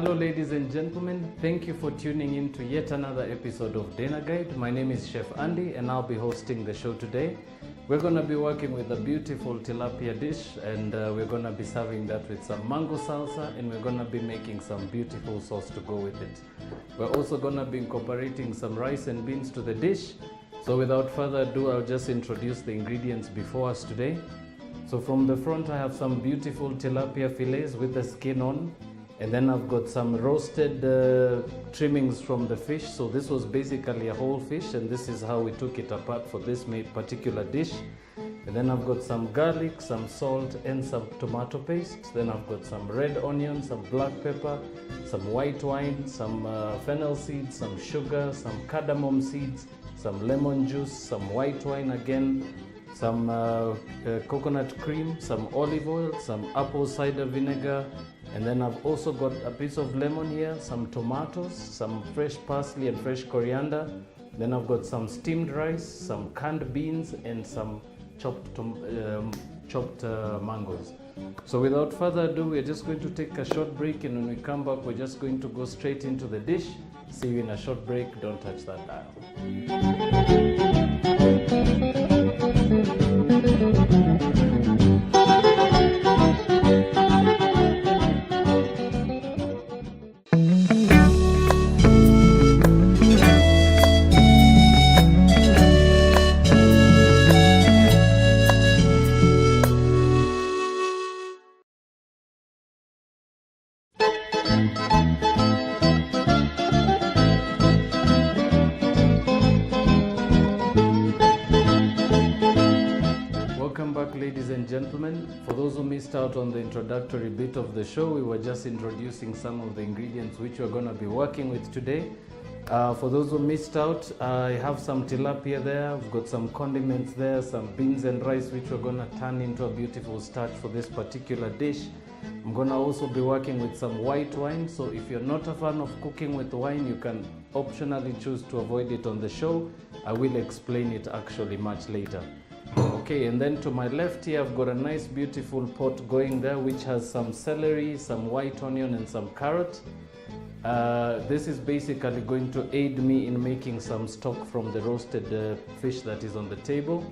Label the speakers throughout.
Speaker 1: Hello ladies and gentlemen, thank you for tuning in to yet another episode of Dinner Guide. My name is Chef Andy and I'll be hosting the show today. We're going to be working with a beautiful tilapia dish and we're going to be serving that with some mango salsa, and we're going to be making some beautiful sauce to go with it. We're also going to be incorporating some rice and beans to the dish. So without further ado, I'll just introduce the ingredients before us today. So from the front I have some beautiful tilapia fillets with the skin on. And then I've got some roasted trimmings from the fish. So this was basically a whole fish, and this is how we took it apart for this particular dish. And then I've got some garlic, some salt, and some tomato paste. Then I've got some red onion, some black pepper, some white wine, some fennel seeds, some sugar, some cardamom seeds, some lemon juice, some white wine again, some coconut cream, some olive oil, some apple cider vinegar, and then I've also got a piece of lemon here, some tomatoes, some fresh parsley and fresh coriander. Then I've got some steamed rice, some canned beans, and some chopped mangoes. So without further ado, we're just going to take a short break, and when we come back, we're just going to go straight into the dish. See you in a short break. Don't touch that dial. Welcome back, ladies and gentlemen. For those who missed out on the introductory bit of the show, we were just introducing some of the ingredients which we're going to be working with today. For those who missed out, I have some tilapia there, I've got some condiments there, some beans and rice which we're going to turn into a beautiful starch for this particular dish. I'm going to also be working with some white wine, so if you're not a fan of cooking with wine, you can optionally choose to avoid it on the show. I will explain it actually much later. Okay, and then to my left here, I've got a nice beautiful pot going there which has some celery, some white onion, and some carrot. This is basically going to aid me in making some stock from the roasted fish that is on the table.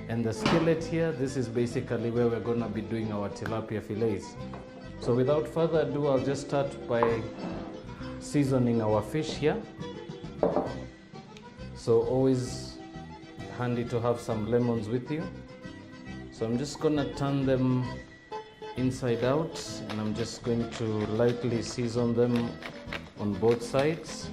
Speaker 1: And the skillet here, this is basically where we're going to be doing our tilapia fillets. So without further ado, I'll just start by seasoning our fish here. So always handy to have some lemons with you. So I'm just going to turn them inside out, and I'm just going to lightly season them on both sides.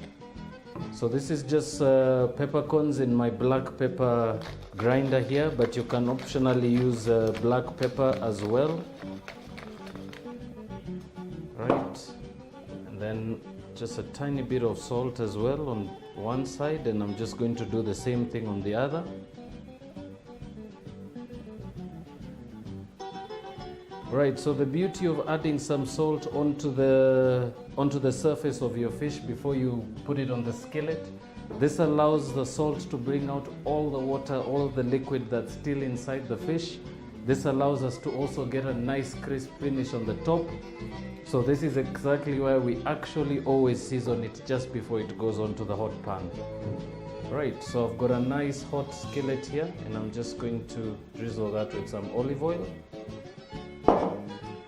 Speaker 1: So this is just peppercorns in my black pepper grinder here, but you can optionally use black pepper as well. Right, and then just a tiny bit of salt as well on one side, and I'm just going to do the same thing on the other. Right, so the beauty of adding some salt onto the surface of your fish before you put it on the skillet, this allows the salt to bring out all the water, all the liquid that's still inside the fish. This allows us to also get a nice crisp finish on the top. So this is exactly why we actually always season it just before it goes onto the hot pan. Right, so I've got a nice hot skillet here, and I'm just going to drizzle that with some olive oil.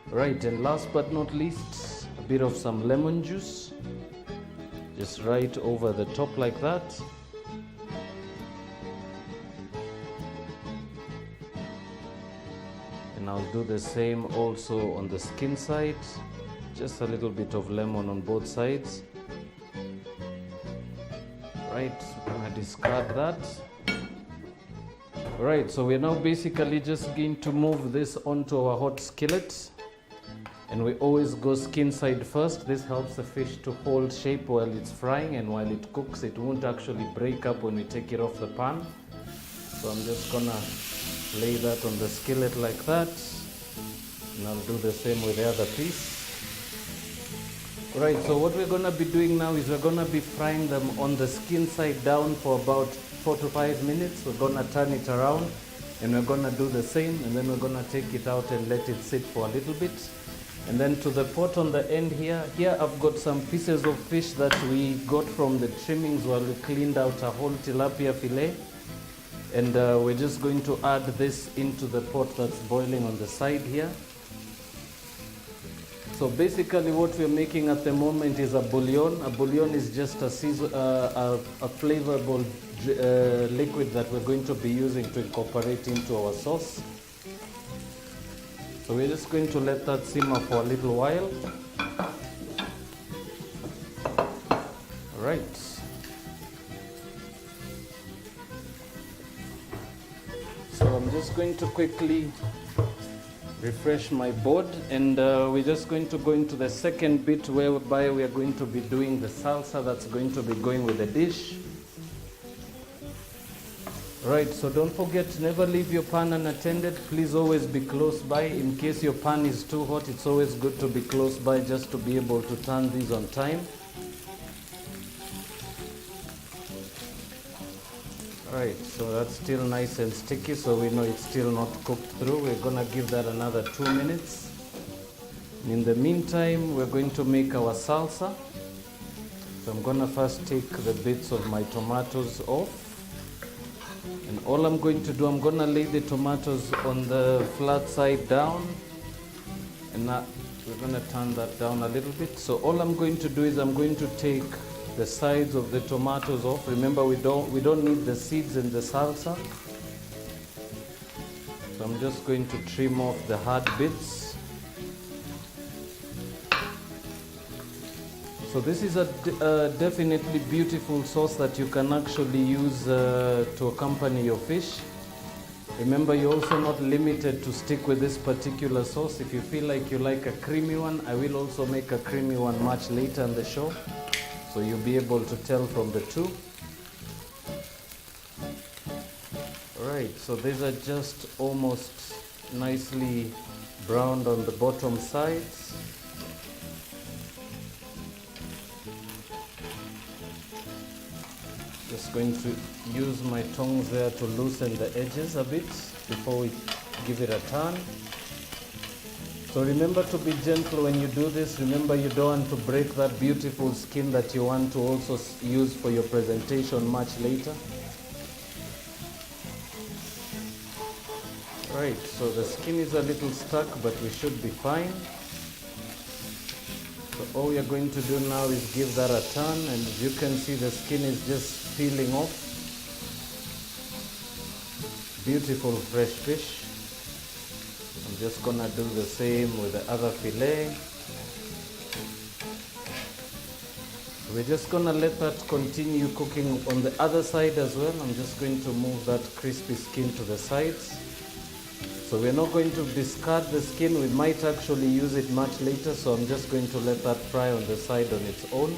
Speaker 1: Right, and last but not least, a bit of some lemon juice, just right over the top like that. And I'll do the same also on the skin side, just a little bit of lemon on both sides. Right, I'm gonna discard that. Right, so we're now basically just going to move this onto our hot skillet. And we always go skin side first. This helps the fish to hold shape while it's frying, and while it cooks, it won't actually break up when we take it off the pan. So I'm just gonna lay that on the skillet like that. And I'll do the same with the other piece. Right, so what we're gonna be doing now is we're gonna be frying them on the skin side down for about 4 to 5 minutes. We're gonna turn it around, and we're gonna do the same, and then we're gonna take it out and let it sit for a little bit. And then to the pot on the end here, I've got some pieces of fish that we got from the trimmings while we cleaned out a whole tilapia fillet. And we're just going to add this into the pot that's boiling on the side here. So basically what we're making at the moment is a bouillon. A bouillon is just a flavorable liquid that we're going to be using to incorporate into our sauce. So we're just going to let that simmer for a little while. All right. So I'm just going to quickly refresh my board, and we're just going to go into the second bit whereby we are going to be doing the salsa that's going to be going with the dish. Right, so don't forget, never leave your pan unattended. Please always be close by. In case your pan is too hot, it's always good to be close by just to be able to turn these on time. Right, so that's still nice and sticky, so we know it's still not cooked through. We're gonna give that another 2 minutes. In the meantime, we're going to make our salsa. So I'm gonna first take the bits of my tomatoes off. And all I'm going to do, I'm gonna lay the tomatoes on the flat side down. And now we're gonna turn that down a little bit. So all I'm going to do is I'm going to take the sides of the tomatoes off. Remember, we don't need the seeds in the salsa. So I'm just going to trim off the hard bits. So this is a definitely beautiful sauce that you can actually use to accompany your fish. Remember, you're also not limited to stick with this particular sauce. If you feel like you like a creamy one, I will also make a creamy one much later in the show. So you'll be able to tell from the two. Alright, so these are just almost nicely browned on the bottom sides. Just going to use my tongs there to loosen the edges a bit before we give it a turn. So remember to be gentle when you do this. Remember, you don't want to break that beautiful skin that you want to also use for your presentation much later. Right, so the skin is a little stuck, but we should be fine. So all we are going to do now is give that a turn, and as you can see, the skin is just peeling off. Beautiful fresh fish. I'm just gonna do the same with the other fillet. We're just gonna let that continue cooking on the other side as well. I'm just going to move that crispy skin to the sides. So we're not going to discard the skin. We might actually use it much later, so I'm just going to let that fry on the side on its own.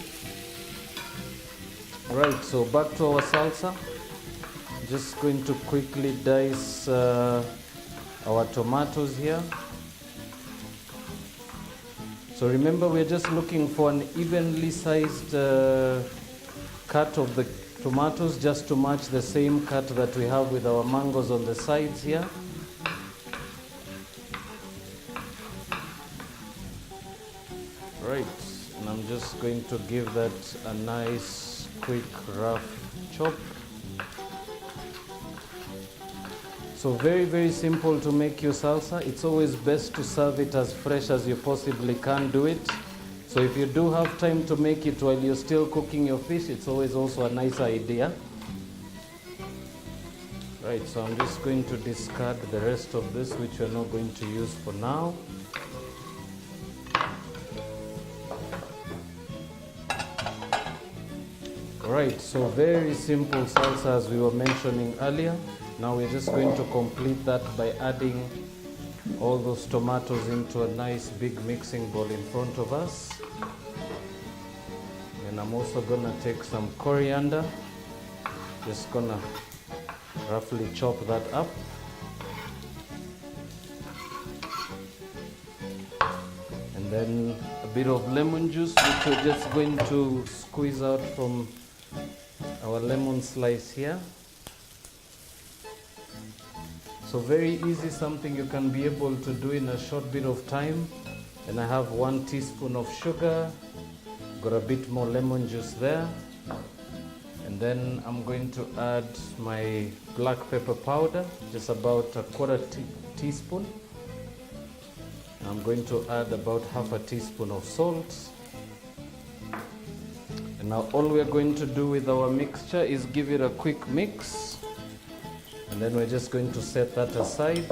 Speaker 1: Right, so back to our salsa. Just going to quickly dice our tomatoes here. So remember, we're just looking for an evenly sized cut of the tomatoes, just to match the same cut that we have with our mangoes on the sides here. Right, and I'm just going to give that a nice quick rough chop. So very simple to make your salsa. It's always best to serve it as fresh as you possibly can do it. So if you do have time to make it while you're still cooking your fish, it's always also a nice idea. Right, so I'm just going to discard the rest of this, which we're not going to use for now. Right, so very simple salsa as we were mentioning earlier. Now we're just going to complete that by adding all those tomatoes into a nice big mixing bowl in front of us. And I'm also gonna take some coriander. Just gonna roughly chop that up. And then a bit of lemon juice, which we're just going to squeeze out from our lemon slice here. So very easy, something you can be able to do in a short bit of time. And I have 1 teaspoon of sugar, got a bit more lemon juice there. And then I'm going to add my black pepper powder, just about a quarter teaspoon. I'm going to add about half a teaspoon of salt. And now all we're going to do with our mixture is give it a quick mix. And then we're just going to set that aside.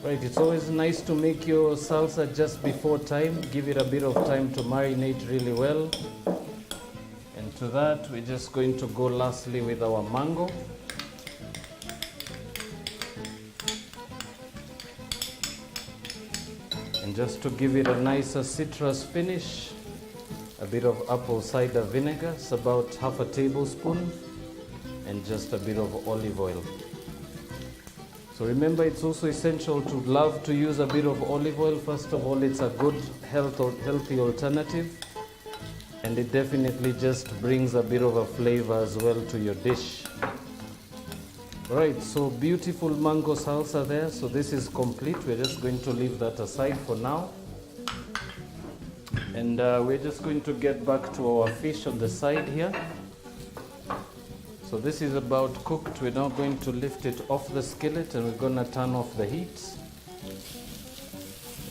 Speaker 1: Right, it's always nice to make your salsa just before time. Give it a bit of time to marinate really well. And to that, we're just going to go lastly with our mango. And just to give it a nicer citrus finish, a bit of apple cider vinegar, it's about half a tablespoon, and just a bit of olive oil. So remember, it's also essential to love to use a bit of olive oil. First of all, it's a good healthy alternative, and it definitely just brings a bit of a flavor as well to your dish. Right, so beautiful mango salsa there. So this is complete. We're just going to leave that aside for now. And we're just going to get back to our fish on the side here. So this is about cooked. We're now going to lift it off the skillet and we're going to turn off the heat.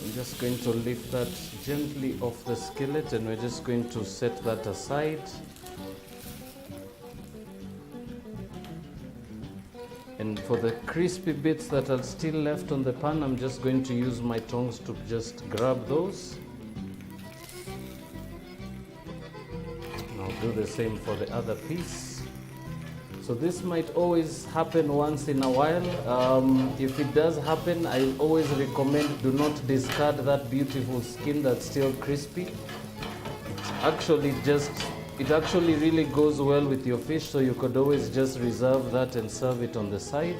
Speaker 1: I'm just going to lift that gently off the skillet and we're just going to set that aside. And for the crispy bits that are still left on the pan, I'm just going to use my tongs to just grab those. And I'll do the same for the other piece. So this might always happen once in a while. If it does happen, I always recommend do not discard that beautiful skin that's still crispy. It actually really goes well with your fish, so you could always just reserve that and serve it on the side.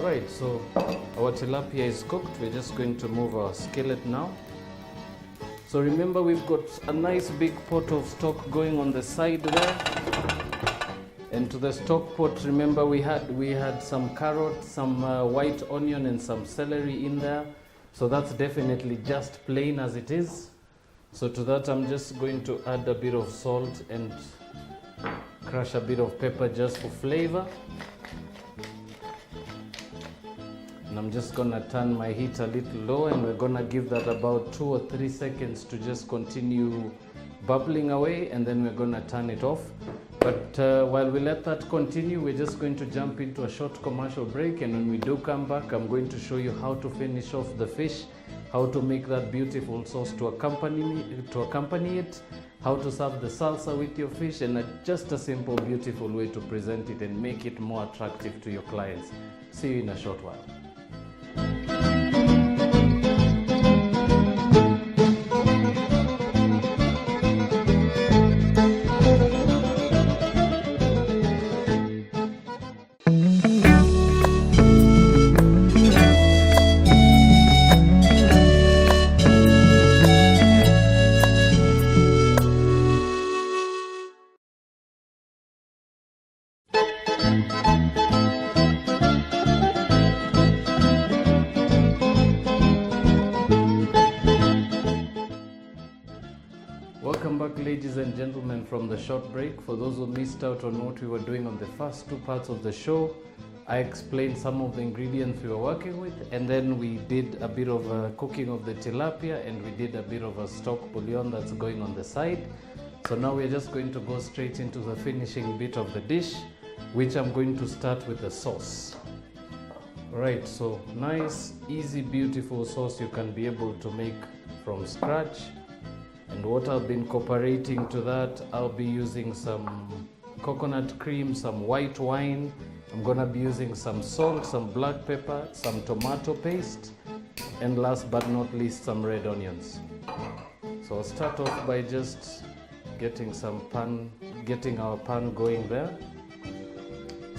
Speaker 1: Right, so our tilapia is cooked. We're just going to move our skillet now. So remember, we've got a nice big pot of stock going on the side there. And to the stock pot, remember we had some carrot, some white onion and some celery in there. So that's definitely just plain as it is. So to that I'm just going to add a bit of salt and crush a bit of pepper just for flavor. And I'm just gonna turn my heat a little low and we're gonna give that about 2 or 3 seconds to just continue bubbling away, and then we're gonna turn it off. But while we let that continue, we're just going to jump into a short commercial break, and when we do come back, I'm going to show you how to finish off the fish, how to make that beautiful sauce to accompany it, how to serve the salsa with your fish, and just a simple, beautiful way to present it and make it more attractive to your clients. See you in a short while. Welcome back, ladies and gentlemen, from the short break. For those who missed out on what we were doing on the first 2 parts of the show, I explained some of the ingredients we were working with, and then we did a bit of cooking of the tilapia, and we did a bit of a stock bouillon that's going on the side. So now we're just going to go straight into the finishing bit of the dish, which I'm going to start with the sauce. Right, so nice, easy, beautiful sauce you can be able to make from scratch. And what I've been incorporating to that, I'll be using some coconut cream, some white wine. I'm gonna be using some salt, some black pepper, some tomato paste, and last but not least, some red onions. So I'll start off by just getting our pan going there.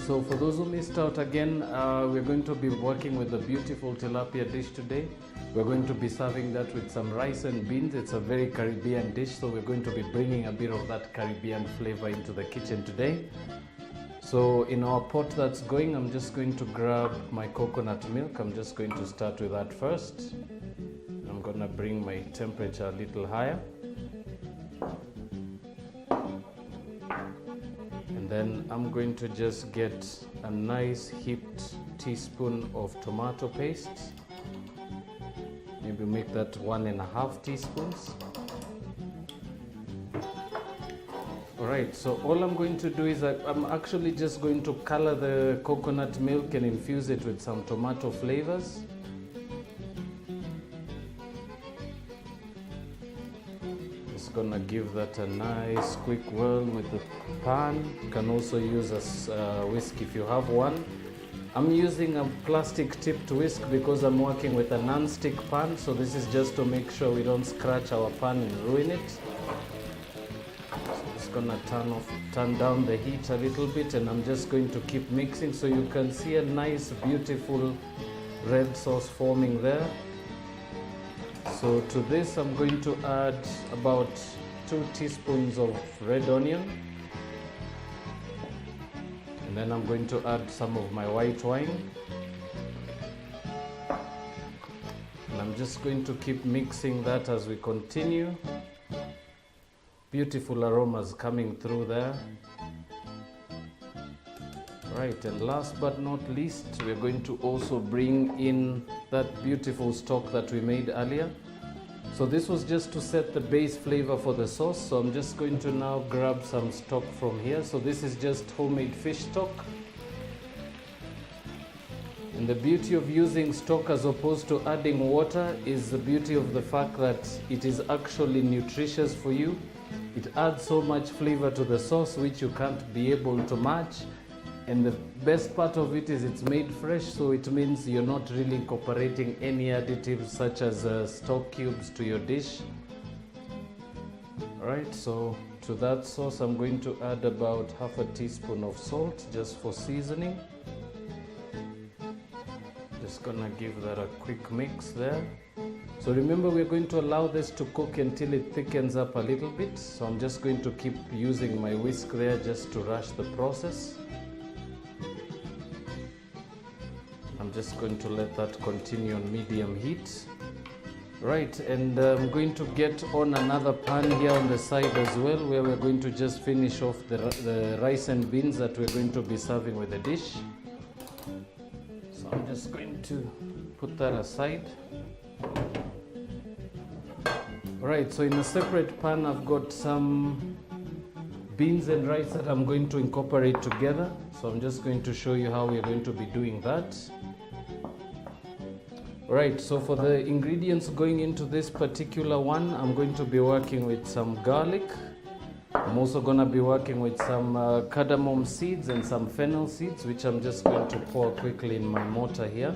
Speaker 1: So for those who missed out, again, we're going to be working with the beautiful tilapia dish today. We're going to be serving that with some rice and beans. It's a very Caribbean dish, so we're going to be bringing a bit of that Caribbean flavor into the kitchen today. So in our pot that's going, I'm just going to grab my coconut milk. I'm just going to start with that first. I'm going to bring my temperature a little higher. And then I'm going to just get a nice heaped teaspoon of tomato paste. Maybe make that 1.5 teaspoons. Alright, so all I'm going to do is I'm actually just going to color the coconut milk and infuse it with some tomato flavors. Just gonna give that a nice quick whirl with the pan. You can also use a whisk if you have one. I'm using a plastic tipped whisk because I'm working with a non-stick pan, so this is just to make sure we don't scratch our pan and ruin it. So just gonna turn down the heat a little bit, and I'm just going to keep mixing so you can see a nice beautiful red sauce forming there. So to this I'm going to add about 2 teaspoons of red onion. And then I'm going to add some of my white wine. And I'm just going to keep mixing that as we continue. Beautiful aromas coming through there. Right, and last but not least, we're going to also bring in that beautiful stock that we made earlier. So this was just to set the base flavor for the sauce. So I'm just going to now grab some stock from here. So this is just homemade fish stock. And the beauty of using stock as opposed to adding water is the beauty of the fact that it is actually nutritious for you. It adds so much flavor to the sauce which you can't be able to match. And the best part of it is it's made fresh, so it means you're not really incorporating any additives such as stock cubes to your dish. Alright, so to that sauce I'm going to add about 1/2 teaspoon of salt just for seasoning. Just gonna give that a quick mix there. So remember, we're going to allow this to cook until it thickens up a little bit. So I'm just going to keep using my whisk there just to rush the process. I'm just going to let that continue on medium heat. Right, and I'm going to get on another pan here on the side as well, where we're going to just finish off the rice and beans that we're going to be serving with the dish. So I'm just going to put that aside. Right, so in a separate pan I've got some beans and rice that I'm going to incorporate together. So I'm just going to show you how we're going to be doing that. Right, so for the ingredients going into this particular one, I'm going to be working with some garlic. I'm also going to be working with some cardamom seeds and some fennel seeds, which I'm just going to pour quickly in my mortar here.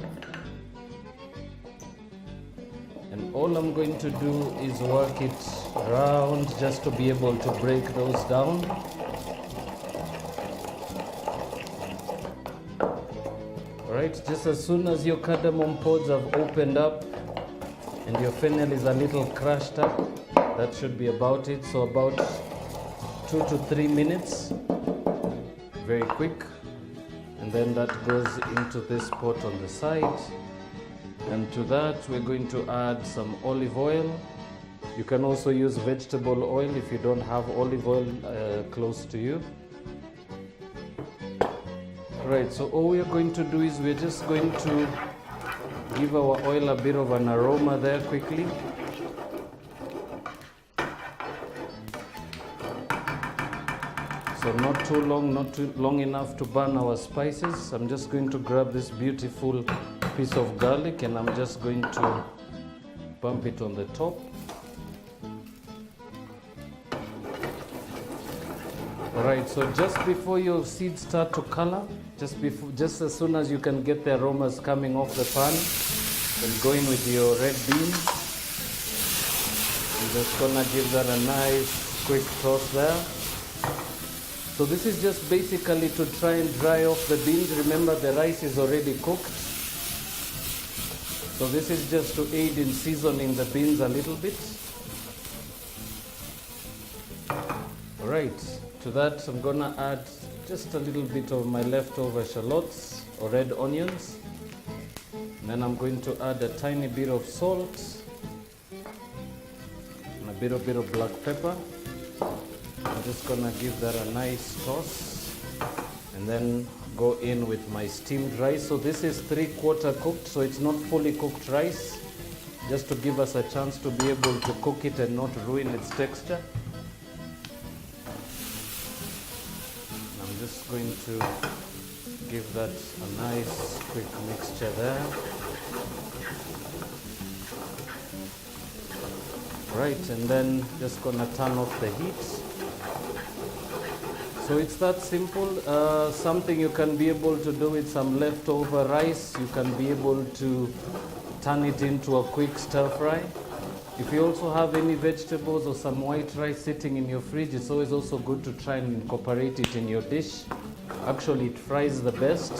Speaker 1: And all I'm going to do is work it around just to be able to break those down. Alright, just as soon as your cardamom pods have opened up and your fennel is a little crushed up, that should be about it. So about 2 to 3 minutes, very quick. And then that goes into this pot on the side. And to that we're going to add some olive oil. You can also use vegetable oil if you don't have olive oil close to you. Right, so all we're going to do is we're just going to give our oil a bit of an aroma there quickly. So not too long enough to burn our spices. I'm just going to grab this beautiful piece of garlic and I'm just going to bump it on the top. Alright, so just before your seeds start to color, just as soon as you can get the aromas coming off the pan, then go in with your red beans. I'm just gonna give that a nice quick toss there. So this is just basically to try and dry off the beans. Remember, the rice is already cooked. So this is just to aid in seasoning the beans a little bit. Alright, to that I'm gonna add just a little bit of my leftover shallots or red onions. And then I'm going to add a tiny bit of salt and a bit of black pepper. I'm just gonna give that a nice toss and then go in with my steamed rice. So this is 3/4 cooked, so it's not fully cooked rice, just to give us a chance to be able to cook it and not ruin its texture. I'm just going to give that a nice quick mixture there. Right, and then just gonna turn off the heat. So it's that simple. Something you can be able to do with some leftover rice. You can be able to turn it into a quick stir fry. If you also have any vegetables or some white rice sitting in your fridge, it's always also good to try and incorporate it in your dish. Actually, it fries the best.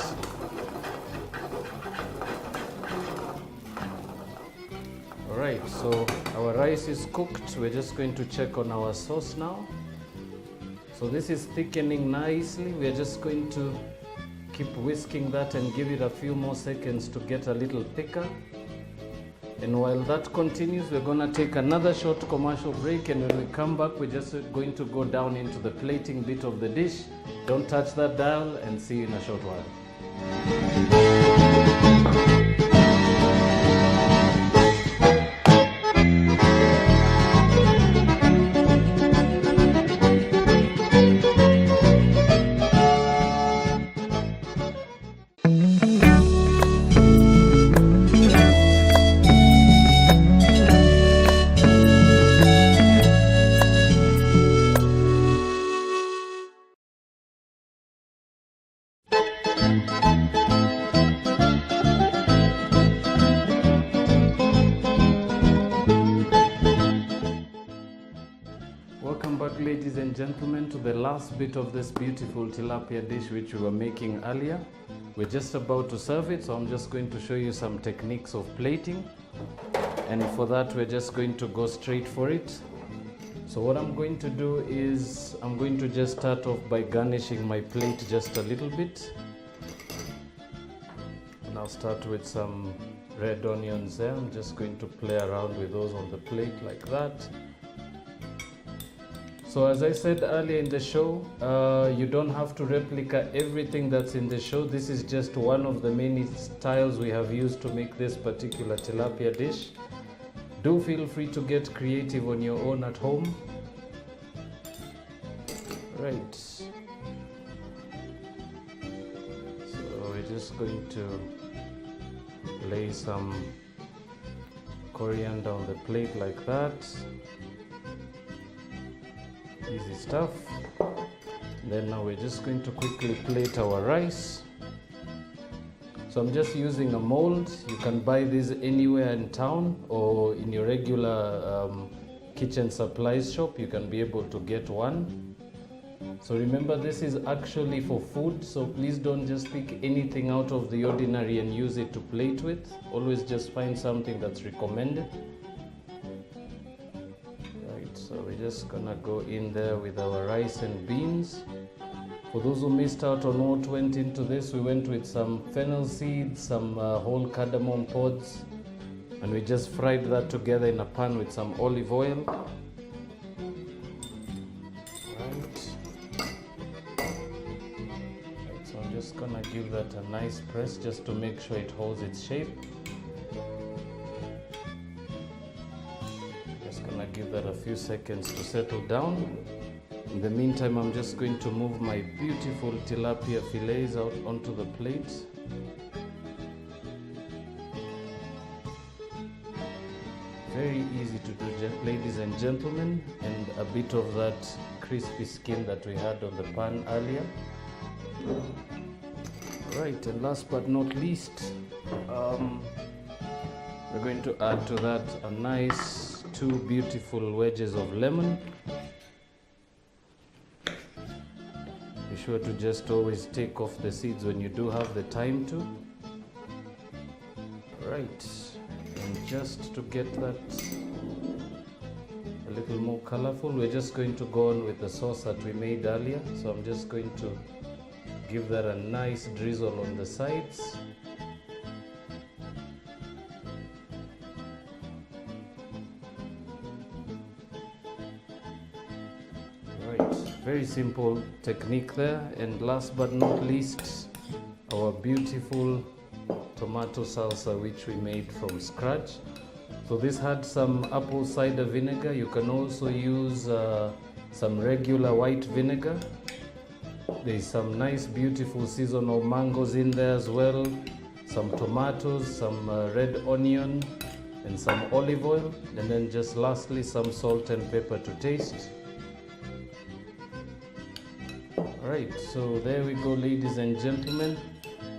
Speaker 1: Alright, so our rice is cooked. We're just going to check on our sauce now. So this is thickening nicely. We're just going to keep whisking that and give it a few more seconds to get a little thicker. And while that continues, we're going to take another short commercial break, and when we come back, we're just going to go down into the plating bit of the dish. Don't touch that dial, and see you in a short while. Welcome back, ladies and gentlemen, to the last bit of this beautiful tilapia dish which we were making earlier. We're just about to serve it, so I'm just going to show you some techniques of plating, and for that we're just going to go straight for it. So what I'm going to do is I'm going to just start off by garnishing my plate just a little bit, and I'll start with some red onions there. I'm just going to play around with those on the plate like that. So as I said earlier in the show, you don't have to replicate everything that's in the show. This is just one of the many styles we have used to make this particular tilapia dish. Do feel free to get creative on your own at home. Right. So we're just going to lay some coriander on the plate like that. Easy stuff. Then now we're just going to quickly plate our rice. So I'm just using a mold. You can buy these anywhere in town or in your regular kitchen supplies shop. You can be able to get one. So remember, this is actually for food, so please don't just pick anything out of the ordinary and use it to plate with. Always just find something that's recommended. So we're just gonna go in there with our rice and beans. For those who missed out on what went into this, we went with some fennel seeds, some whole cardamom pods, and we just fried that together in a pan with some olive oil. Right. So I'm just gonna give that a nice press just to make sure it holds its shape. Give that a few seconds to settle down. In the meantime, I'm just going to move my beautiful tilapia fillets out onto the plate. Very easy to do, ladies and gentlemen, and a bit of that crispy skin that we had on the pan earlier. Right, and last but not least, we're going to add to that a nice 2 beautiful wedges of lemon. Be sure to just always take off the seeds when you do have the time to. Right, and just to get that a little more colorful, we're just going to go on with the sauce that we made earlier. So I'm just going to give that a nice drizzle on the sides. Right, very simple technique there. And last but not least, our beautiful tomato salsa, which we made from scratch. So this had some apple cider vinegar. You can also use some regular white vinegar. There's some nice beautiful seasonal mangoes in there as well, some tomatoes, some red onion, and some olive oil, and then just lastly some salt and pepper to taste. Alright, so there we go, ladies and gentlemen.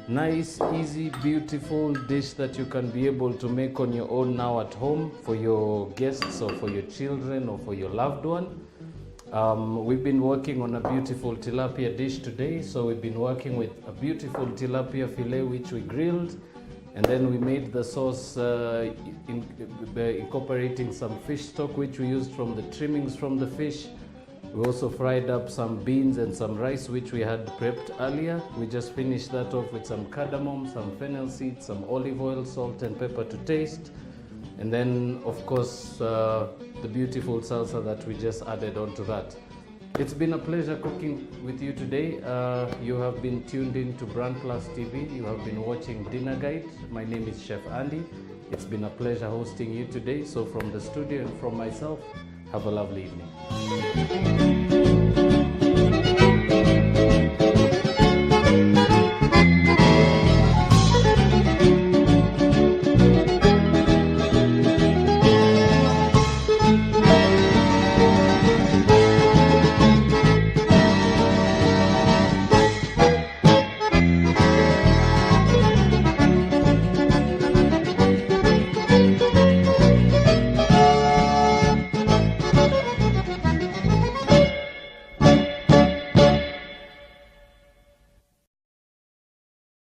Speaker 1: Nice, easy, beautiful dish that you can be able to make on your own now at home for your guests or for your children or for your loved one. We've been working on a beautiful tilapia dish today. So we've been working with a beautiful tilapia fillet which we grilled, and then we made the sauce incorporating some fish stock which we used from the trimmings from the fish. We also fried up some beans and some rice which we had prepped earlier. We just finished that off with some cardamom, some fennel seeds, some olive oil, salt and pepper to taste. And then, of course, the beautiful salsa that we just added onto that. It's been a pleasure cooking with you today. You have been tuned in to BrandPlus TV. You have been watching Dinner Guide. My name is Chef Andy. It's been a pleasure hosting you today. So from the studio and from myself, have a lovely evening.